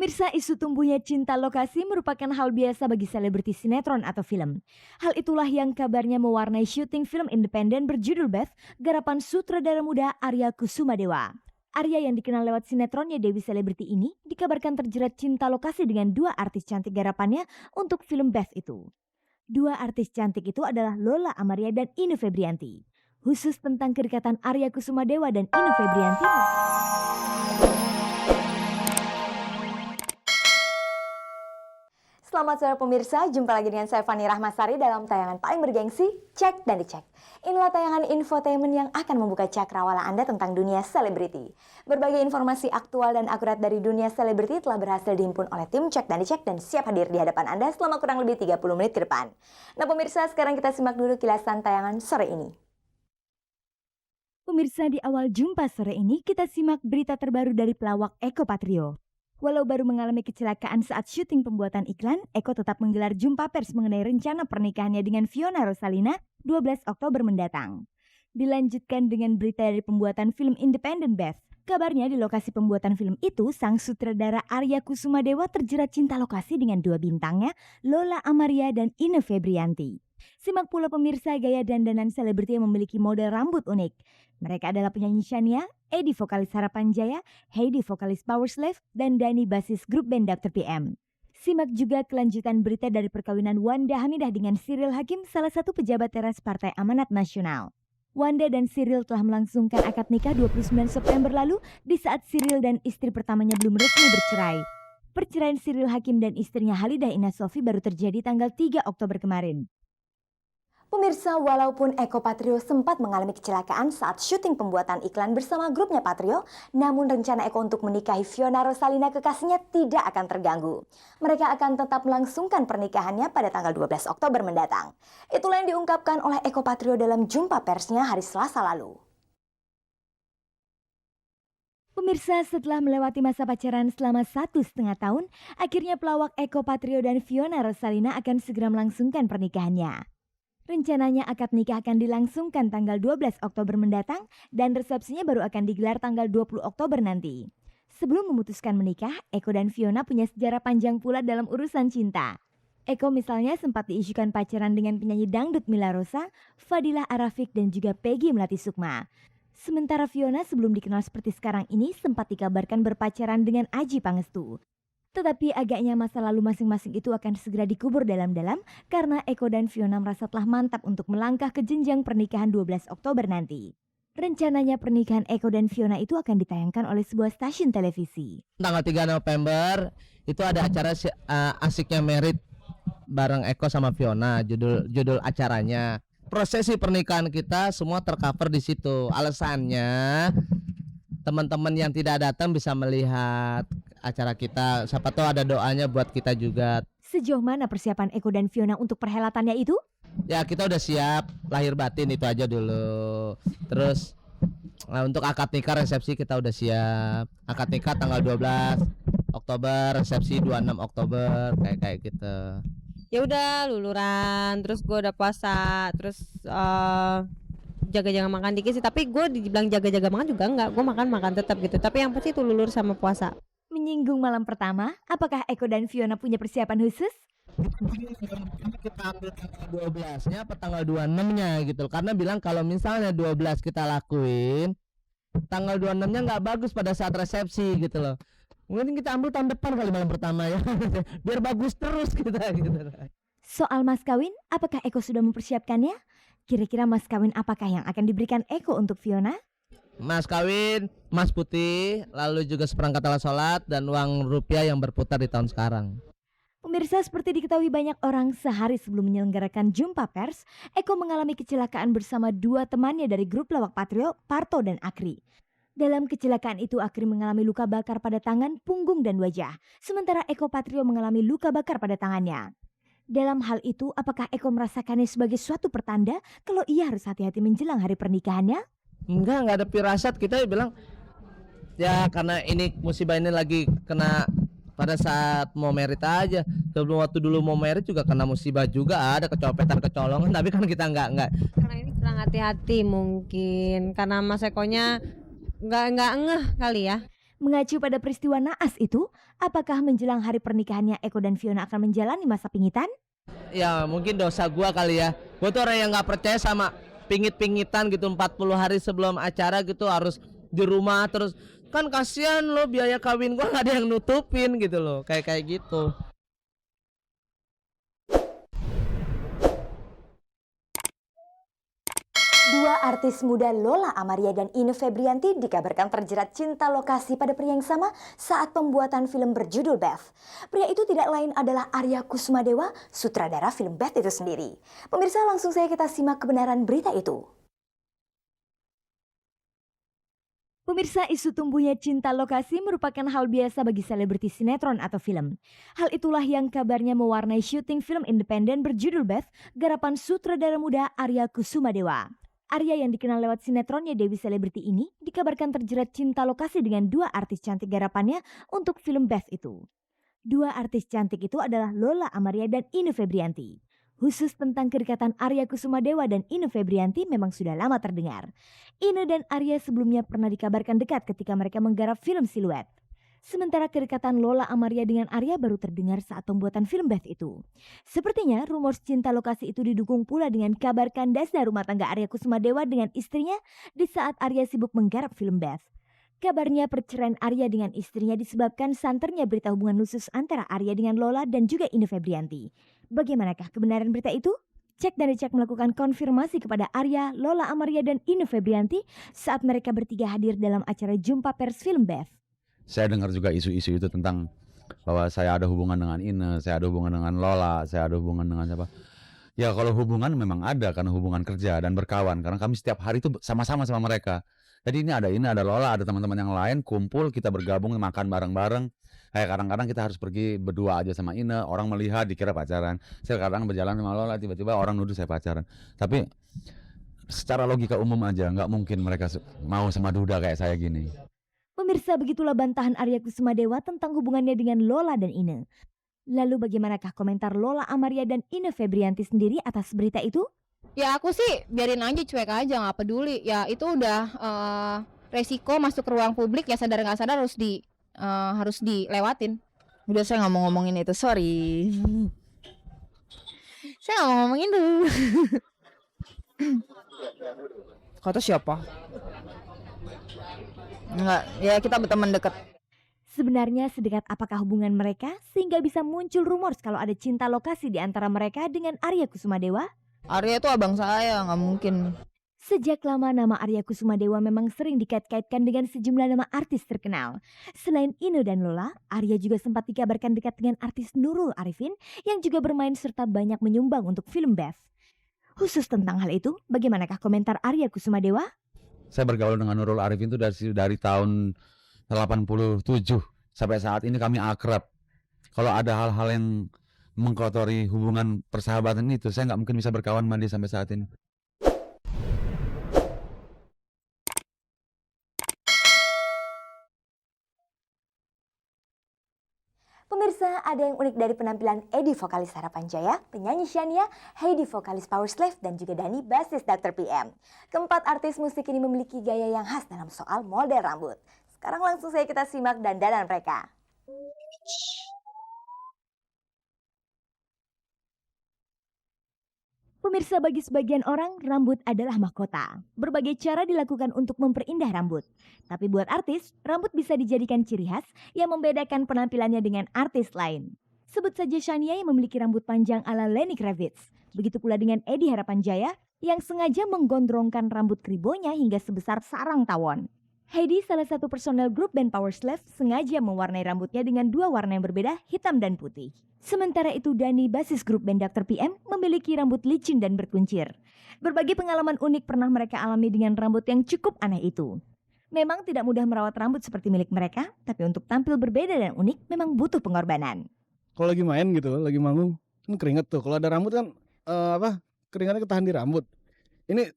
Pemirsa, isu tumbuhnya cinta lokasi merupakan hal biasa bagi selebriti sinetron atau film. Hal itulah yang kabarnya mewarnai syuting film independen berjudul Beth, garapan sutradara muda Arya Kusumadewa. Arya yang dikenal lewat sinetronnya Dewi Selebriti ini dikabarkan terjerat cinta lokasi dengan dua artis cantik garapannya untuk film Beth itu. Dua artis cantik itu adalah Lola Amaria dan Ine Febrianti. Khusus tentang kedekatan Arya Kusumadewa dan Ine Febrianti. Selamat sore pemirsa, jumpa lagi dengan saya Fani Rahmasari dalam tayangan paling bergengsi, Cek dan Dicek. Inilah tayangan infotainment yang akan membuka cakrawala Anda tentang dunia selebriti. Berbagai informasi aktual dan akurat dari dunia selebriti telah berhasil dihimpun oleh tim Cek dan Dicek dan siap hadir di hadapan Anda selama kurang lebih 30 menit ke depan. Nah pemirsa, sekarang kita simak dulu kilasan tayangan sore ini. Pemirsa, di awal jumpa sore ini kita simak berita terbaru dari pelawak Eko Patrio. Walau baru mengalami kecelakaan saat syuting pembuatan iklan, Eko tetap menggelar jumpa pers mengenai rencana pernikahannya dengan Fiona Rosalina 12 Oktober mendatang. Dilanjutkan dengan berita dari pembuatan film independen Beth. Kabarnya di lokasi pembuatan film itu, sang sutradara Arya Kusumadewa terjerat cinta lokasi dengan dua bintangnya, Lola Amaria dan Ine Febrianti. Simak pula pemirsa gaya dandanan selebriti yang memiliki model rambut unik. Mereka adalah penyanyi Shania, Edi vokalis Harapan Jaya, Heidi vokalis Power Slave, dan Dani basis grup band Dr. PM. Simak juga kelanjutan berita dari perkawinan Wanda Hamidah dengan Cyril Hakim, salah satu pejabat teras Partai Amanat Nasional. Wanda dan Cyril telah melangsungkan akad nikah 29 September lalu di saat Cyril dan istri pertamanya belum resmi bercerai. Perceraian Cyril Hakim dan istrinya Halidah Ina Sofi baru terjadi tanggal 3 Oktober kemarin. Pemirsa, walaupun Eko Patrio sempat mengalami kecelakaan saat syuting pembuatan iklan bersama grupnya Patrio, namun rencana Eko untuk menikahi Fiona Rosalina kekasihnya tidak akan terganggu. Mereka akan tetap melangsungkan pernikahannya pada tanggal 12 Oktober mendatang. Itulah yang diungkapkan oleh Eko Patrio dalam jumpa persnya hari Selasa lalu. Pemirsa, setelah melewati masa pacaran selama 1,5 tahun, akhirnya pelawak Eko Patrio dan Fiona Rosalina akan segera melangsungkan pernikahannya. Rencananya akad nikah akan dilangsungkan tanggal 12 Oktober mendatang dan resepsinya baru akan digelar tanggal 20 Oktober nanti. Sebelum memutuskan menikah, Eko dan Fiona punya sejarah panjang pula dalam urusan cinta. Eko misalnya sempat diisukan pacaran dengan penyanyi dangdut Mila Rosa, Fadilah Arafik dan juga Peggy Melati Sukma. Sementara Fiona sebelum dikenal seperti sekarang ini sempat dikabarkan berpacaran dengan Adjie Pangestu. Tetapi agaknya masa lalu masing-masing itu akan segera dikubur dalam-dalam karena Eko dan Fiona merasa telah mantap untuk melangkah ke jenjang pernikahan 12 Oktober nanti. Rencananya pernikahan Eko dan Fiona itu akan ditayangkan oleh sebuah stasiun televisi. Tanggal 3 November itu ada acara Asiknya Merit bareng Eko sama Fiona, judul acaranya. Prosesi pernikahan kita semua tercover di situ. Alasannya teman-teman yang tidak datang bisa melihat acara kita, siapa tahu ada doanya buat kita juga. Sejauh mana persiapan Eko dan Fiona untuk perhelatannya itu? Ya kita udah siap, lahir batin itu aja dulu. Terus untuk akad nikah resepsi kita udah siap. Akad nikah tanggal 12 Oktober, resepsi 26 Oktober, kayak gitu. Ya udah luluran, terus gue udah puasa, terus jaga-jaga makan dikit sih. Tapi gue dibilang jaga-jaga makan juga enggak, gue makan tetap gitu. Tapi yang pasti itu lulur sama puasa. Menyinggung malam pertama, apakah Eko dan Fiona punya persiapan khusus? Kita ambil tanggal 12-nya apa tanggal 26-nya gitu. Karena bilang kalau misalnya 12 kita lakuin, tanggal 26-nya nggak bagus pada saat resepsi gitu loh. Mungkin kita ambil tahun depan kali malam pertama ya. Biar bagus terus kita gitu. Soal mas kawin, apakah Eko sudah mempersiapkannya? Kira-kira mas kawin apakah yang akan diberikan Eko untuk Fiona? Mas kawin, emas putih, lalu juga seperangkat alat sholat dan uang rupiah yang berputar di tahun sekarang. Pemirsa, seperti diketahui banyak orang, sehari sebelum menyelenggarakan jumpa pers, Eko mengalami kecelakaan bersama dua temannya dari grup lawak Patrio, Parto dan Akri. Dalam kecelakaan itu Akri mengalami luka bakar pada tangan, punggung dan wajah, sementara Eko Patrio mengalami luka bakar pada tangannya. Dalam hal itu, apakah Eko merasakannya sebagai suatu pertanda kalau ia harus hati-hati menjelang hari pernikahannya? Enggak ada firasat, kita bilang ya karena ini musibah ini lagi kena pada saat mau merit aja. Sebelum waktu dulu mau merit juga kena musibah juga, ada kecopetan kecolongan, tapi kan kita enggak. Karena ini kurang hati-hati mungkin, karena Mas Ekonya nggak ngeh kali ya. Mengacu pada peristiwa naas itu, apakah menjelang hari pernikahannya Eko dan Fiona akan menjalani masa pingitan? Ya mungkin dosa gua kali ya. Gua tuh orang yang nggak percaya sama pingit-pingitan gitu 40 hari sebelum acara gitu harus di rumah terus. Kan kasihan lo biaya kawin gua nggak ada yang nutupin gitu loh. Kayak gitu. Dua artis muda Lola Amaria dan Ine Febrianti dikabarkan terjerat cinta lokasi pada pria yang sama saat pembuatan film berjudul Beth. Pria itu tidak lain adalah Arya Kusuma-Dewa, sutradara film Beth itu sendiri. Pemirsa, langsung saja kita simak kebenaran berita itu. Pemirsa, isu tumbuhnya cinta lokasi merupakan hal biasa bagi selebriti sinetron atau film. Hal itulah yang kabarnya mewarnai syuting film independen berjudul Beth, garapan sutradara muda Arya Kusuma-Dewa. Arya yang dikenal lewat sinetronnya Dewi Selebriti ini dikabarkan terjerat cinta lokasi dengan dua artis cantik garapannya untuk film Beth itu. Dua artis cantik itu adalah Lola Amaria dan Ine Febrianti. Khusus tentang kedekatan Arya Kusuma-Dewa dan Ine Febrianti memang sudah lama terdengar. Ine dan Arya sebelumnya pernah dikabarkan dekat ketika mereka menggarap film Siluet. Sementara kedekatan Lola Amaria dengan Arya baru terdengar saat pembuatan film Beth itu. Sepertinya rumor cinta lokasi itu didukung pula dengan kabar kandasnya rumah tangga Arya Kusuma-Dewa dengan istrinya di saat Arya sibuk menggarap film Beth. Kabarnya perceraian Arya dengan istrinya disebabkan santernya berita hubungan khusus antara Arya dengan Lola dan juga Ine Febrianti. Bagaimanakah kebenaran berita itu? Cek dan dicek melakukan konfirmasi kepada Arya, Lola Amaria dan Ine Febrianti saat mereka bertiga hadir dalam acara jumpa pers film Beth. Saya dengar juga isu-isu itu tentang bahwa saya ada hubungan dengan Ine, saya ada hubungan dengan Lola, saya ada hubungan dengan siapa. Ya kalau hubungan memang ada karena hubungan kerja dan berkawan. Karena kami setiap hari itu sama-sama sama mereka. Jadi ini ada Lola, ada teman-teman yang lain, kumpul, kita bergabung, makan bareng-bareng. Kayak kadang-kadang kita harus pergi berdua aja sama Ine, orang melihat dikira pacaran. Saya kadang berjalan sama Lola, tiba-tiba orang nuduh saya pacaran. Tapi secara logika umum aja, nggak mungkin mereka mau sama duda kayak saya gini. Pemirsa, begitulah bantahan Arya Kusuma-Dewa tentang hubungannya dengan Lola dan Ine. Lalu bagaimanakah komentar Lola Amaria dan Ine Febrianti sendiri atas berita itu? Ya aku sih biarin aja, cuek aja, nggak peduli. Ya itu udah resiko masuk ke ruang publik, ya sadar nggak sadar harus dilewatin. Udah, saya nggak mau ngomongin itu, sorry. Saya nggak mau ngomongin itu. Kata siapa? Enggak, ya kita berteman dekat. Sebenarnya sedekat apakah hubungan mereka sehingga bisa muncul rumor kalau ada cinta lokasi di antara mereka dengan Arya Kusuma-Dewa? Arya itu abang saya, nggak mungkin. Sejak lama nama Arya Kusuma-Dewa memang sering dikait-kaitkan dengan sejumlah nama artis terkenal. Selain Ine dan Lola, Arya juga sempat dikabarkan dekat dengan artis Nurul Arifin yang juga bermain serta banyak menyumbang untuk film Beth. Khusus tentang hal itu, bagaimanakah komentar Arya Kusuma-Dewa? Saya bergaul dengan Nurul Arifin itu dari tahun 87 sampai saat ini kami akrab. Kalau ada hal-hal yang mengkotori hubungan persahabatan itu, saya nggak mungkin bisa berkawan sama dia sampai saat ini. Pemirsa, ada yang unik dari penampilan Edi vokalis Harapan Jaya, penyanyi Shania, Heidi vokalis Powerslave, dan juga Dani bassist Dr. PM. Keempat artis musik ini memiliki gaya yang khas dalam soal model rambut. Sekarang langsung saja kita simak dandanan mereka. Pemirsa, bagi sebagian orang, rambut adalah mahkota. Berbagai cara dilakukan untuk memperindah rambut. Tapi buat artis, rambut bisa dijadikan ciri khas yang membedakan penampilannya dengan artis lain. Sebut saja Shania yang memiliki rambut panjang ala Lenny Kravitz. Begitu pula dengan Edi Harapan Jaya yang sengaja menggondrongkan rambut kribonya hingga sebesar sarang tawon. Heidi, salah satu personel grup band Powerslave, sengaja mewarnai rambutnya dengan dua warna yang berbeda, hitam dan putih. Sementara itu Dani, basis grup band Dr. PM, memiliki rambut licin dan berkuncir. Berbagai pengalaman unik pernah mereka alami dengan rambut yang cukup aneh itu. Memang tidak mudah merawat rambut seperti milik mereka, tapi untuk tampil berbeda dan unik memang butuh pengorbanan. Kalau lagi main gitu, lagi manggung, kan keringet tuh. Kalau ada rambut kan keringatnya ketahan di rambut. Ini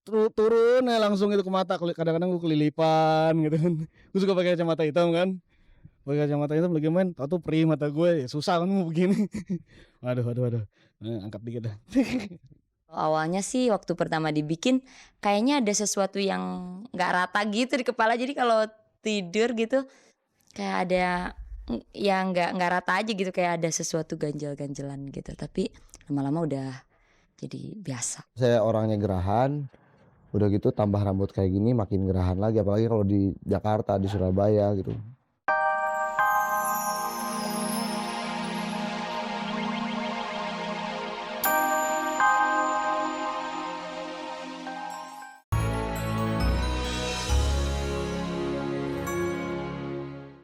turun ya langsung itu ke mata. Kadang-kadang gue kelilipan gitu kan. Gue suka pakai kacamata hitam kan. Pakai kacamata hitam lagi main, tau tuh perih mata gue, ya susah kan mau begini. Waduh. Angkat dikit dah. Awalnya sih waktu pertama dibikin kayaknya ada sesuatu yang nggak rata gitu di kepala. Jadi kalau tidur gitu kayak ada ya nggak rata aja gitu, kayak ada sesuatu ganjel-ganjelan gitu. Tapi lama-lama udah jadi biasa. Saya orangnya gerahan, udah gitu tambah rambut kayak gini makin gerahan lagi, apalagi kalau di Jakarta, di Surabaya gitu.